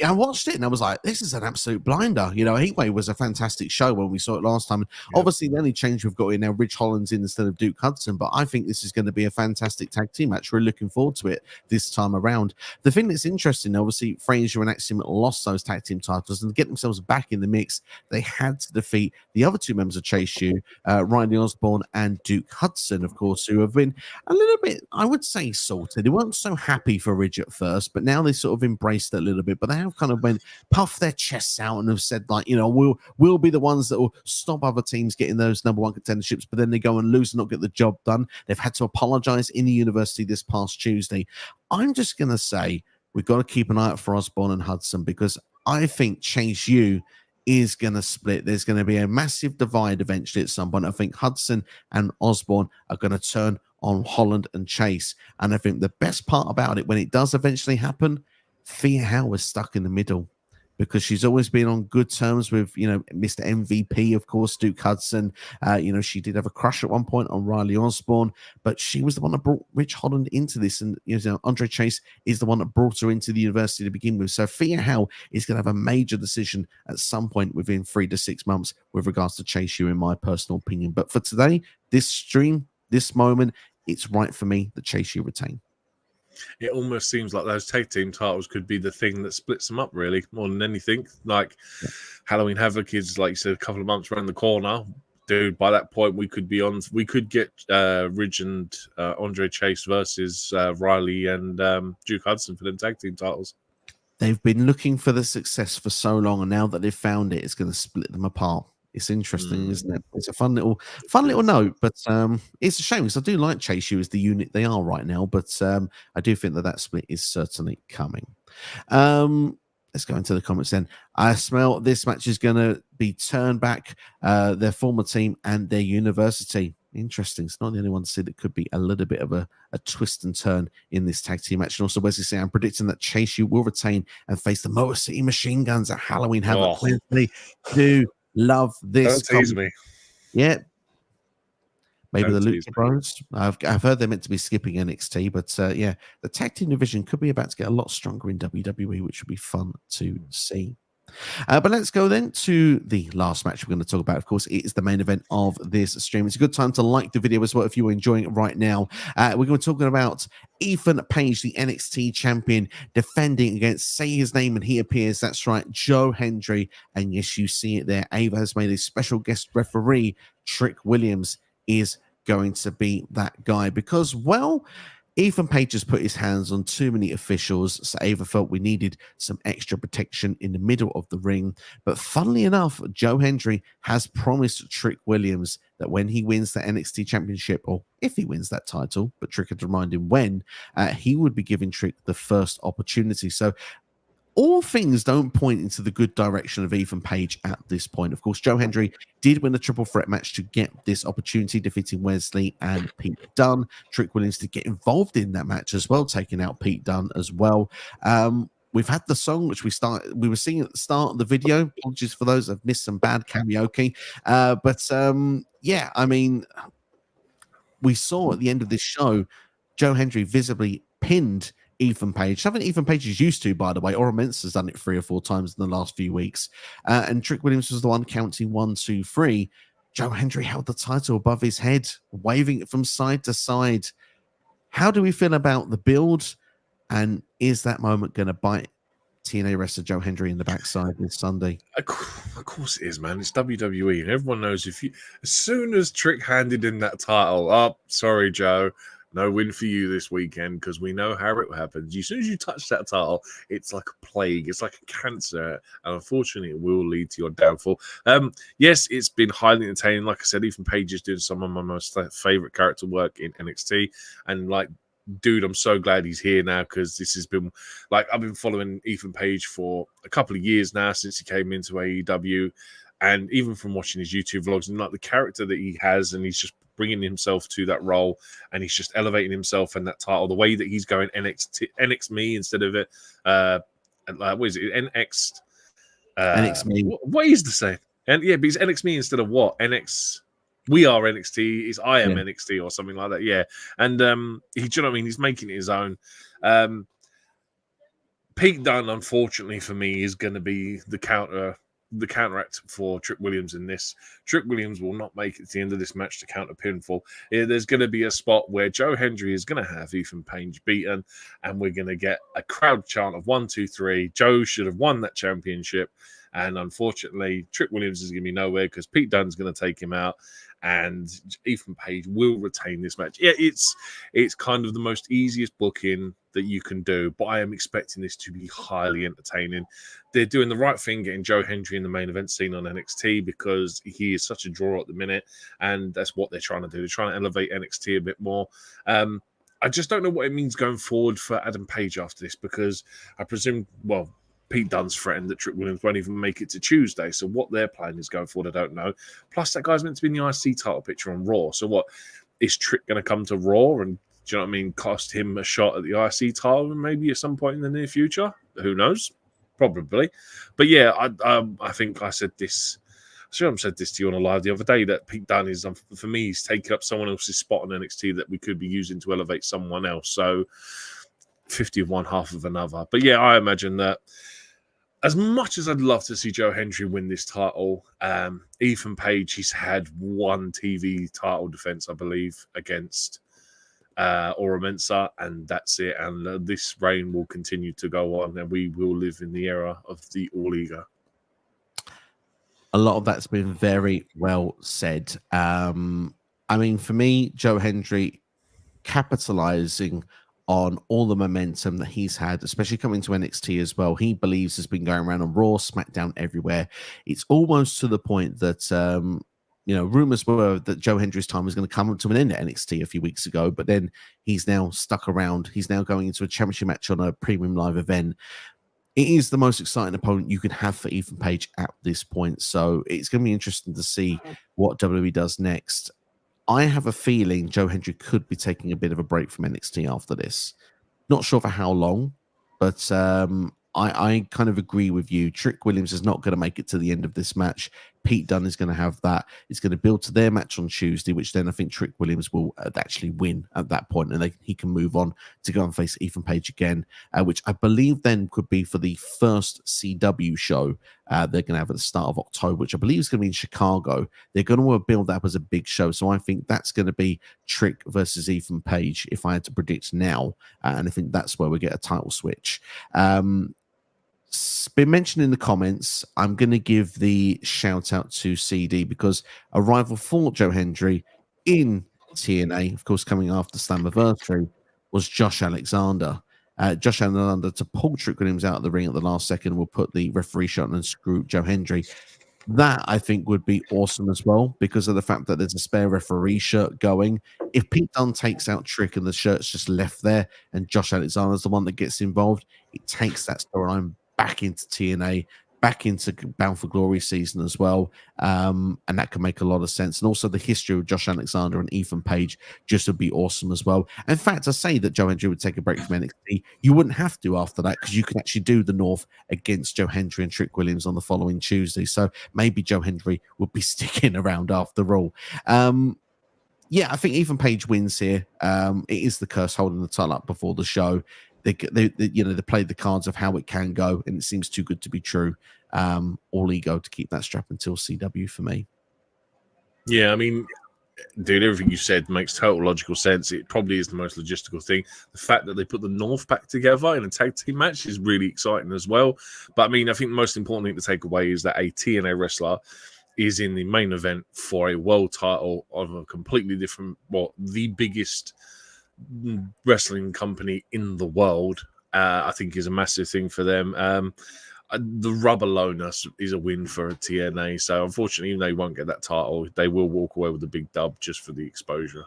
I watched it and I was like, this is an absolute blinder. Heatwave was a fantastic show when we saw it last time. Yeah. Obviously, the only change we've got in now, Ridge Holland's in instead of Duke Hudson, but I think this is going to be a fantastic tag team match. We're looking forward to it this time around. The thing that's interesting, obviously, Frazer and Axiom lost those tag team titles, and to get themselves back in the mix, they had to defeat the other two members of Chase Hughes, Riley Osborne and Duke Hudson, of course, who have been a little bit, I would say, salted. They weren't so happy for Ridge at first, but now they sort of embraced it a little bit. But they have kind of puffed their chests out and have said, like, we'll be the ones that will stop other teams getting those number one contenderships, but then they go and lose and not get the job done. They've had to apologize in the university this past Tuesday. I'm just going to say we've got to keep an eye out for Osborne and Hudson, because I think Chase U is going to split. There's going to be a massive divide eventually at some point. I think Hudson and Osborne are going to turn on Holland and Chase. And I think the best part about it, when it does eventually happen, Thea Howe is stuck in the middle, because she's always been on good terms with, Mr. MVP, of course, Duke Hudson. She did have a crush at one point on Riley Osborne, but she was the one that brought Rich Holland into this. And, Andre Chase is the one that brought her into the university to begin with. So Thea Howe is going to have a major decision at some point within 3 to 6 months with regards to Chase U, in my personal opinion. But for today, this stream, this moment, it's right for me that Chase U retain. It almost seems like those tag team titles could be the thing that splits them up, really, more than anything. Like Halloween Havoc is, like you said, a couple of months around the corner. Dude, by that point, we could get Ridge and Andre Chase versus Riley and Duke Hudson for them tag team titles. They've been looking for the success for so long, and now that they've found it, it's going to split them apart. It's interesting, isn't it? It's a fun little note, but it's a shame because I do like Chase U as the unit they are right now, but I do think that split is certainly coming. Let's go into the comments then. I smell this match is going to be turned back, their former team and their university. Interesting. It's not the only one to see that could be a little bit of a twist and turn in this tag team match. And also, Wesley saying, I'm predicting that Chase U will retain and face the Motor City Machine Guns at Halloween Havoc. Do love this. Don't tease me. Yeah. Maybe the Lucha Bros. I've heard they're meant to be skipping NXT, but the tag team division could be about to get a lot stronger in WWE, which would be fun to see. But let's go then to the last match we're going to talk about. Of course, it is the main event of this stream. It's a good time to like the video as well if you are enjoying it right now. We're going to be talking about Ethan Page, the NXT champion, defending against, say his name and he appears. That's right, Joe Hendry. And yes, you see it there. Ava has made a special guest referee. Trick Williams is going to be that guy because, well, Ethan Page has put his hands on too many officials, so Ava felt we needed some extra protection in the middle of the ring. But funnily enough, Joe Hendry has promised Trick Williams that when he wins the NXT Championship, or if he wins that title, but Trick had reminded him when, he would be giving Trick the first opportunity. So all things don't point into the good direction of Ethan Page at this point. Of course, Joe Hendry did win the triple threat match to get this opportunity, defeating Wes Lee and Pete Dunne. Trick Williams did get involved in that match as well, taking out Pete Dunne as well. We've had the song, which we were singing at the start of the video. Apologies for those that have missed some bad karaoke. We saw at the end of this show, Joe Hendry visibly pinned Ethan Page, something Ethan Page is used to, by the way. Ora Mintz has done it 3 or 4 times in the last few weeks. And Trick Williams was the one counting 1, 2, 3. Joe Hendry held the title above his head, waving it from side to side. How do we feel about the build? And is that moment going to bite TNA wrestler Joe Hendry in the backside this Sunday? Of course it is, man. It's WWE, and everyone knows as soon as Trick handed in that title, sorry, Joe. No win for you this weekend because we know how it happens. As soon as you touch that title, it's like a plague. It's like a cancer. And unfortunately, it will lead to your downfall. Yes, it's been highly entertaining. Like I said, Ethan Page is doing some of my most favorite character work in NXT. And dude, I'm so glad he's here now because this has been I've been following Ethan Page for a couple of years now since he came into AEW. And even from watching his YouTube vlogs and the character that he has, and he's just bringing himself to that role, and he's just elevating himself and that title. The way that he's going NX Me instead of it, what is it? NX Me. What is the same? And yeah, but it's NX Me instead of what? NX. We are NXT. Is I am NXT or something like that. Yeah, and do you know what I mean? He's making it his own. Pete Dunne, unfortunately for me, is going to be the counteract for Trick Williams in this. Trick Williams will not make it to the end of this match to counter pinfall. There's going to be a spot where Joe Hendry is going to have Ethan Page beaten, and we're going to get a crowd chant of 1, 2, 3. Joe should have won that championship, and unfortunately, Trick Williams is going to be nowhere because Pete Dunne's going to take him out, and Ethan Page will retain this match. Yeah, it's kind of the most easiest booking that you can do, but I am expecting this to be highly entertaining. They're doing the right thing, getting Joe Hendry in the main event scene on NXT because he is such a draw at the minute, and that's what they're trying to do. They're trying to elevate NXT a bit more. I just don't know what it means going forward for Adam Page after this because I presume, Pete Dunne's threatened that Trick Williams won't even make it to Tuesday. So what their plan is going forward, I don't know. Plus, that guy's meant to be in the IC title picture on Raw. So what, is Trick going to come to Raw and, do you know what I mean, cost him a shot at the IC title maybe at some point in the near future? Who knows? Probably. But yeah, I think I said this. I should have said this to you on a live the other day, that Pete Dunne is, for me, he's taken up someone else's spot on NXT that we could be using to elevate someone else. So 50 of one, half of another. But yeah, I imagine that as much as I'd love to see Joe Hendry win this title, Ethan Page, he's had one TV title defense, I believe, against Aura Mensa, and that's it. And this reign will continue to go on, and we will live in the era of the All Ego. A lot of that's been very well said. I mean, for me, Joe Hendry capitalizing on all the momentum that he's had, especially coming to NXT as well. He believes has been going around on Raw, SmackDown, everywhere. It's almost to the point that, rumors were that Joe Hendry's time was going to come to an end at NXT a few weeks ago, but then he's now stuck around. He's now going into a championship match on a premium live event. It is the most exciting opponent you can have for Ethan Page at this point. So it's going to be interesting to see what WWE does next. I have a feeling Joe Hendry could be taking a bit of a break from NXT after this. Not sure for how long, but I kind of agree with you. Trick Williams is not going to make it to the end of this match. Pete Dunne is going to have that. It's going to build to their match on Tuesday, which then I think Trick Williams will actually win at that point, and he can move on to go and face Ethan Page again, which I believe then could be for the first CW show they're going to have at the start of October, which I believe is going to be in Chicago. They're going to want to build that up as a big show, so I think that's going to be Trick versus Ethan Page, if I had to predict now, and I think that's where we get a title switch. It's been mentioned in the comments. I'm going to give the shout out to CD because a rival for Joe Hendry in TNA, of course, coming after Slammiversary, was Josh Alexander. Josh Alexander to pull Trick Williams out of the ring at the last second will put the referee shot and screw Joe Hendry. That I think would be awesome as well because of the fact that there's a spare referee shirt going. If Pete Dunne takes out Trick and the shirt's just left there and Josh Alexander's the one that gets involved, it takes that storyline back into TNA, back into Bound for Glory season as well. And that can make a lot of sense. And also the history of Josh Alexander and Ethan Page just would be awesome as well. In fact, I say that Joe Hendry would take a break from NXT. You wouldn't have to after that because you can actually do the North against Joe Hendry and Trick Williams on the following Tuesday. So maybe Joe Hendry would be sticking around after all. Yeah, I think Ethan Page wins here. It is the curse holding the title up before the show. They played the cards of how it can go, and it seems too good to be true. All Ego to keep that strap until CW for me. Yeah, I mean, dude, everything you said makes total logical sense. It probably is the most logistical thing. The fact that they put the North back together in a tag team match is really exciting as well. But I mean, I think the most important thing to take away is that a TNA wrestler is in the main event for a world title of a completely different, the biggest wrestling company in the world. I think is a massive thing for them. The rub alone is a win for TNA. So unfortunately, they won't get that title. They will walk away with a big dub just for the exposure.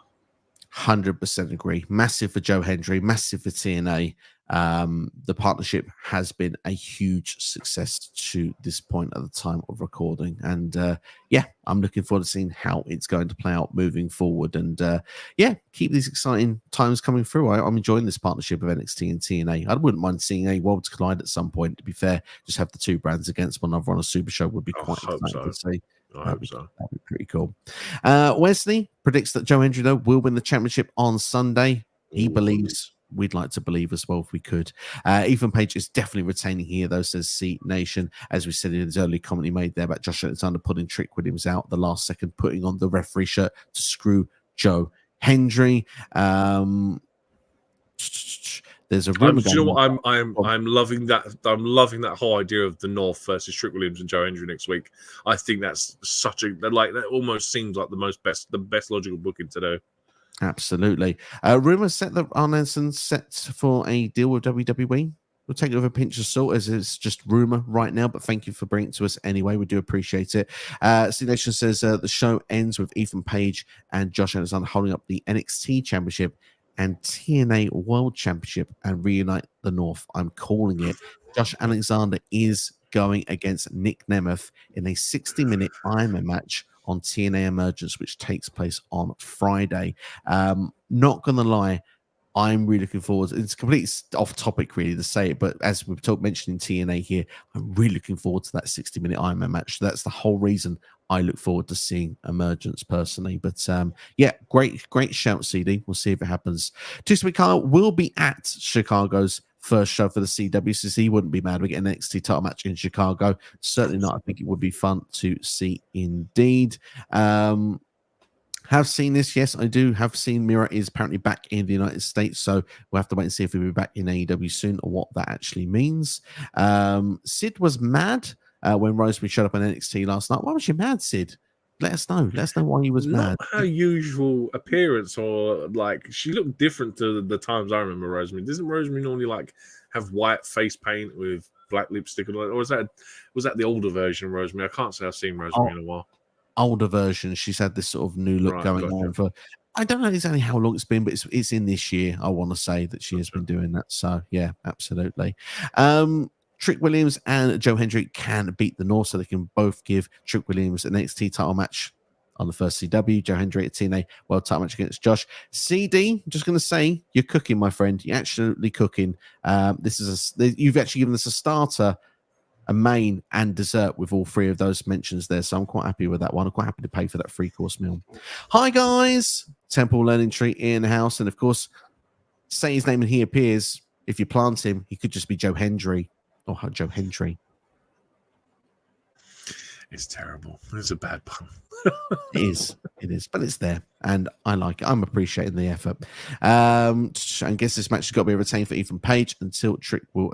100% agree. Massive for Joe Hendry, massive for TNA. The partnership has been a huge success to this point at the time of recording. And yeah, I'm looking forward to seeing how it's going to play out moving forward. And yeah, keep these exciting times coming through. I'm enjoying this partnership of NXT and TNA. I wouldn't mind seeing a Worlds Collide at some point, to be fair. Just have the two brands against one another on a super show would be quite exciting to see. That'd be pretty cool. Wes Lee predicts that Joe Hendry, though, will win the championship on Sunday. He believes. We'd like to believe as well if we could. Ethan Page is definitely retaining here, though, says C Nation. As we said in his early comment he made there about Josh Alexander putting Trick Williams out at the last second, putting on the referee shirt to screw Joe Hendry. There's a rumor. You know what? I'm loving that. I'm loving that whole idea of the North versus Trick Williams and Joe Hendry next week. I think that's such a that almost seems like the best logical booking to do. Absolutely. Rumors set that Arn Anderson's set for a deal with WWE. We'll take it with a pinch of salt as it's just rumor right now, but thank you for bringing it to us anyway. We do appreciate it. C Nation says the show ends with Ethan Page and Josh Alexander holding up the NXT Championship and TNA World Championship and reunite the North. I'm calling it. Josh Alexander is going against Nick Nemeth in a 60-minute Ironman match on TNA Emergence, which takes place on Friday. Not gonna lie, I'm really looking forward. It's completely off topic, really, to say it, but as we've mentioned in TNA here, I'm really looking forward to that 60-minute Ironman match. That's the whole reason I look forward to seeing Emergence personally. But yeah, great shout, CD. We'll see if it happens. Tuesday, Kyle will be at Chicago's first show for the CWCC. He wouldn't be mad. We get an NXT title match in Chicago. Certainly not. I think it would be fun to see indeed. Have seen this? Yes, I do. Have seen Mira is apparently back in the United States, so we'll have to wait and see if he'll be back in AEW soon or what that actually means. Sid was mad when Rosemary showed up on NXT last night. Why was you mad, Sid? Let us know. Let us know why you was mad. Not her usual appearance, or like she looked different to the times I remember Rosemary. Doesn't Rosemary normally like have white face paint with black lipstick, or was that the older version of Rosemary? I can't say I've seen Rosemary in a while. Older version, she's had this sort of new look going on for, I don't know exactly how long it's been, but it's in this year. I want to say that she has been doing that. So yeah, absolutely. Trick Williams and Joe Hendry can beat the North, so they can both give Trick Williams an NXT title match on the first CW. Joe Hendry at TNA World title match against Josh. CD, I'm just going to say, you're cooking, my friend. You're absolutely cooking. You've actually given us a starter, a main, and dessert with all three of those mentions there. So I'm quite happy with that one. I'm quite happy to pay for that 3-course meal. Hi, guys. Temple Learning Tree in the house. And of course, say his name and he appears. If you plant him, he could just be Joe Hendry. Or Joe Hendry. It's terrible. It's a bad pun. It is, but it's there, and I like it. I'm appreciating the effort. And guess this match has got to be retained for Ethan Page until Trick will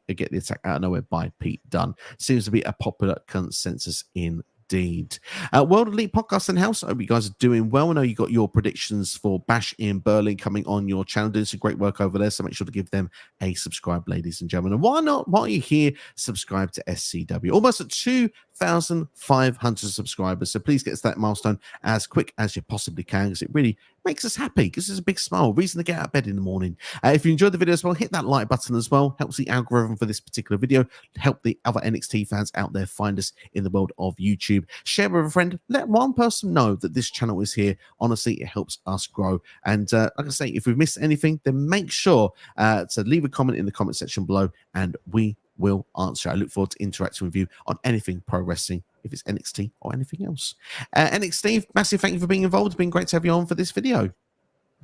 get the attack out of nowhere by Pete Dunne. Seems to be a popular consensus indeed. World Elite Podcast and House. I hope you guys are doing well. I know you got your predictions for Bash in Berlin coming on your channel. Doing some great work over there, so make sure to give them a subscribe, ladies and gentlemen. And why not? While you're here, subscribe to SCW. Almost at 2,500 subscribers. So please get to that milestone as quick as you possibly can, because it really makes us happy. Gives us a big smile, reason to get out of bed in the morning. If you enjoyed the video as well, hit that like button as well. Helps the algorithm for this particular video, help the other NXT fans out there find us in the world of YouTube. Share with a friend. Let one person know that this channel is here. Honestly, it helps us grow. And like I say, if we've missed anything, then make sure to leave a comment in the comment section below, and we will answer. I look forward to interacting with you on anything pro wrestling, if it's NXT or anything else. NXT, massive thank you for being involved. It's been great to have you on for this video.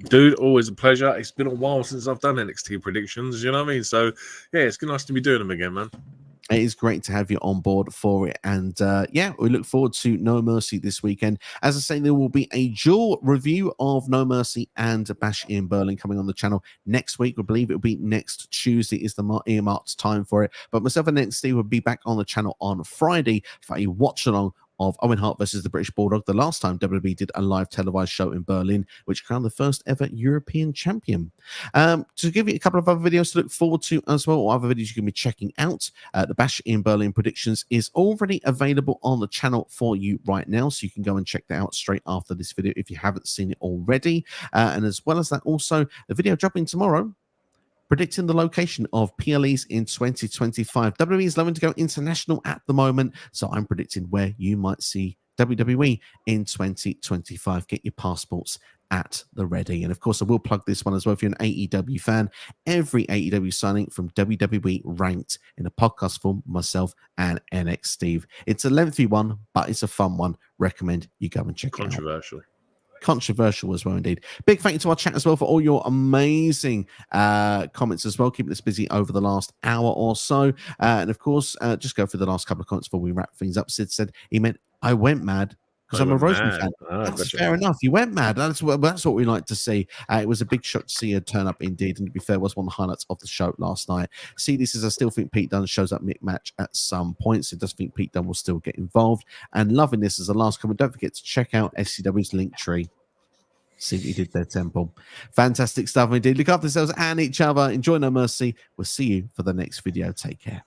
Dude, always a pleasure. It's been a while since I've done NXT predictions, you know what I mean? So yeah, it's nice to be doing them again, man. It is great to have you on board for it. And yeah, we look forward to No Mercy this weekend. As I say, there will be a dual review of No Mercy and Bash in Berlin coming on the channel next week. We believe it will be next Tuesday is the earmarked time for it. But myself and NXT will be back on the channel on Friday for a watch-along of Owen Hart versus the British Bulldog, the last time WWE did a live televised show in Berlin, which crowned the first ever European champion. To give you a couple of other videos to look forward to as well, or other videos you can be checking out, the Bash in Berlin predictions is already available on the channel for you right now, so you can go and check that out straight after this video if you haven't seen it already. And as well as that, also the video dropping tomorrow, predicting the location of PLEs in 2025. WWE is loving to go international at the moment, so I'm predicting where you might see WWE in 2025. Get your passports at the ready. And of course, I will plug this one as well. If you're an AEW fan, every AEW signing from WWE ranked in a podcast form, myself and NX Steve. It's a lengthy one, but it's a fun one. Recommend you go and check it out. Controversial as well, indeed. Big thank you to our chat as well for all your amazing comments as well, keeping us busy over the last hour or so. And of course, just go through the last couple of comments before we wrap things up. Sid said he meant I went mad because I'm a Rosemary fan. That's fair enough. You went mad. That's what we like to see. It was a big shock to see her turn up indeed. And to be fair, it was one of the highlights of the show last night. See, this is I still think Pete Dunne shows up mid-match at some points. It does think Pete Dunne will still get involved. And loving this as the last comment. Don't forget to check out SCW's link tree. See what he did there, Temple. Fantastic stuff indeed. Look after yourselves and each other. Enjoy No Mercy. We'll see you for the next video. Take care.